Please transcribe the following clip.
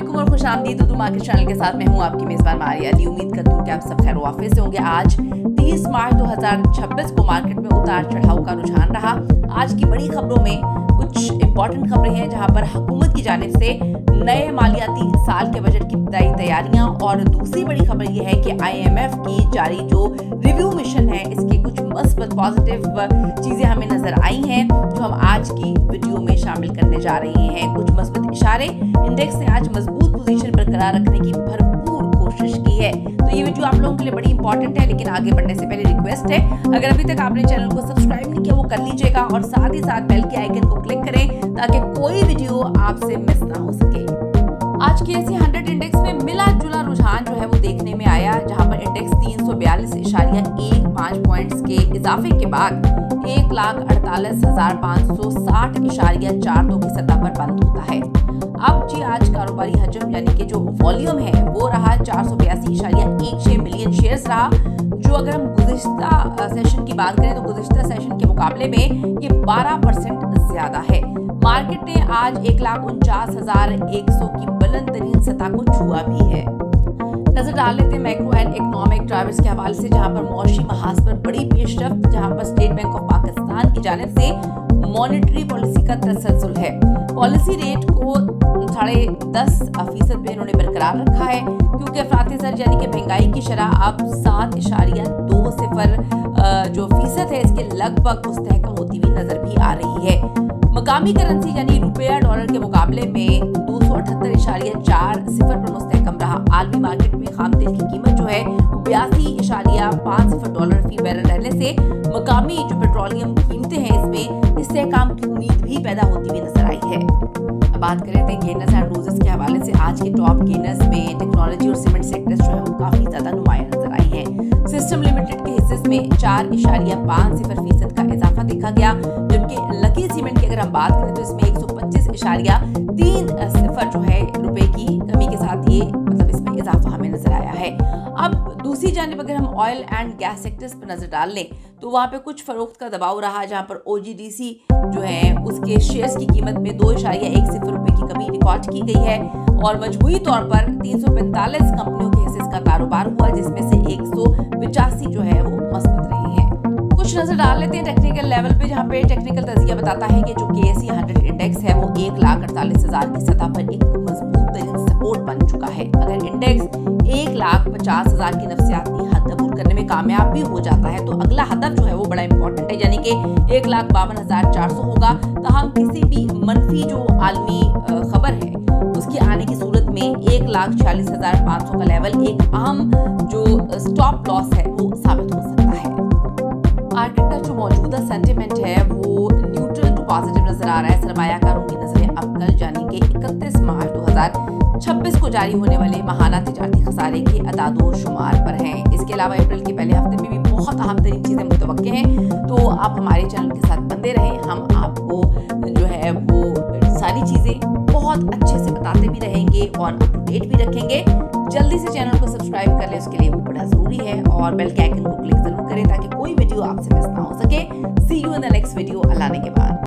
अस्सलामुअलैकुम और खुश आमदीद उर्दू मार्केट चैनल के साथ मैं हूं आपकी मेज़बान मारिया अली। उम्मीद करती हूं कि आप सब खैर वाफिस से होंगे। आज 30 मार्च 2026 को मार्केट में उतार चढ़ाव का रुझान रहा। आज की बड़ी खबरों में कुछ इंपॉर्टेंट खबरें हैं जहां पर हुकूमत की जानिब से नए मालियाती साल के बजट की तैयारियां और दूसरी बड़ी खबर यह है कि IMF की जारी जो रिव्यू मिशन है इसके कुछ मस्बत पॉजिटिव चीज़ें हमें नजर आई हैं जो हम आज की वीडियो में शामिल करने जा रहे हैं। कुछ मस्बत इशारे, इंडेक्स ने आज मजबूत पोजीशन बरकरार रखने की भरपूर कोशिश की है। तो ये वीडियो आप लोगों के लिए बड़ी इंपॉर्टेंट है, लेकिन आगे बढ़ने से पहले रिक्वेस्ट है, अगर अभी तक आपने चैनल को सब्सक्राइब नहीं किया वो कर लीजिएगा और साथ ही साथ बेल के आइकन को क्लिक करें ताकि कोई वीडियो आपसे मिस ना हो सके। आज के ऐसे 100 इंडेक्स में मिला जुला रुझान जो है वो देखने में आया, जहां पर इंडेक्स 342.15 पॉइंट्स के इजाफे के बाद 1,48,560.42 की सतह पर बंद होता है। अब जी आज कारोबारी हजम यानी कि जो वॉल्यूम है वो रहा 482.16 मिलियन शेयर्स रहा, जो अगर हम गुज़िश्ता सेशन की बात करें तो गुज़िश्ता सेशन के मुकाबले में ये 12% ज्यादा है। मार्केट ने आज 1,49,100 की बुलंद तरीन सतह को छुआ भी है। नजर डाल लेते हैं मैक्रो एंड इकोनॉमिक ड्राइवर्स के हवाले से, जहां पर मौशी महाज पर बड़ी पेशरफ्त, जहां पर स्टेट बैंक ऑफ पाकिस्तान की जानिब से मॉनेटरी पॉलिसी का तसलसल है। पॉलिसी रेट को 10.5% पे इन्होंने बरकरार रखा है, क्योंकि अफराती ज़र यानी कि महंगाई की शरह अब 7.20 जो फीसद है इसके लगभग मुस्तहकम होती हुई नजर भी आ रही है। मकामी करेंसी यानी रुपया डॉलर के मुकाबले में 278.40 पर मुस्तहकम रहा। आलमी मार्केट में खाम तेल की कीमत जो है 82.50 डॉलर फी बैरल रहने से मकामी जो पेट्रोलियम कीमतें हैं इसमें इस्तेहकाम की उम्मीद भी पैदा होती हुई नजर आई है। अब बात करें थे गेनर्स एंड लूजर्स के हवाले से, आज के टॉप गेनर्स में टेक्नोलॉजी और सीमेंट सेक्टर्स जो है वो काफी ज्यादा नुमाया नजर आई है। सिस्टम लिमिटेड के हिस्से में 4.50% का इजाफा देखा गया, जबकि लकी सीमेंट की अगर हम बात करें तो इसमें 125.30 जो है रुपए की कमी के साथ ये इसमें इजाफा हमें नजर आया है। अब दूसरी जानिब अगर हम ऑयल एंड गैस सेक्टर्स पर नजर डाल लें तो वहाँ पे कुछ फरोख्त का दबाव रहा, जहाँ पर OGDC जो है उसके शेयर्स की कीमत में 2.10 रुपए की कमी रिकॉर्ड की गई है और मजमूई तौर पर 345 कंपनियों के हिस्से का कारोबार हुआ, जिसमें से 185 जो है वो मस्बत रही है। कुछ नजर डाल लेते हैं टेक्निकल लेवल पे, जहाँ पे टेक्निकल तज़किया बताता है कि जो KSE 100 इंडेक्स है वो 1,48,000 की सतह पर एक मजबूत तरीन सपोर्ट बन चुका है। अगर इंडेक्स 1,50,000 की नफसियाती हद अबूर करने में कामयाब भी हो जाता है तो अगला हदफ जो है वो बड़ा इंपॉर्टेंट है, यानी कि 1,52,400 होगा। ताहम किसी भी मनफी जो आलमी खबर है उसकी आने की सूरत में 1,46,500 का लेवल एक अहम जो स्टॉप लॉस है वो साबित हो सकता है। मार्केट का जो मौजूदा सेंटिमेंट है वो न्यूट्रल टू पॉजिटिव नजर आ रहा है। सरमायाकारों की नजरें अब कल यानी कि 31 मार्च 2026 को जारी होने वाले माहाना तिजारती खसारे के अदादो शुमार पर हैं। इसके अलावा अप्रैल के पहले हफ्ते में भी बहुत अहम तरीन चीज़ें मुतवक्के हैं, तो आप हमारे चैनल के साथ बंदे रहें। हम आपको जो है वो सारी चीज़ें बहुत अच्छे से बताते भी रहेंगे और अप टू डेट भी रखेंगे। जल्दी से चैनल को सब्सक्राइब कर लें, उसके लिए वो बड़ा ज़रूरी है, और बेल के आइकन को क्लिक ज़रूर करें ताकि कोई वीडियो आपसे मिस ना हो सके। See you in the next video. Allah ने के बाद।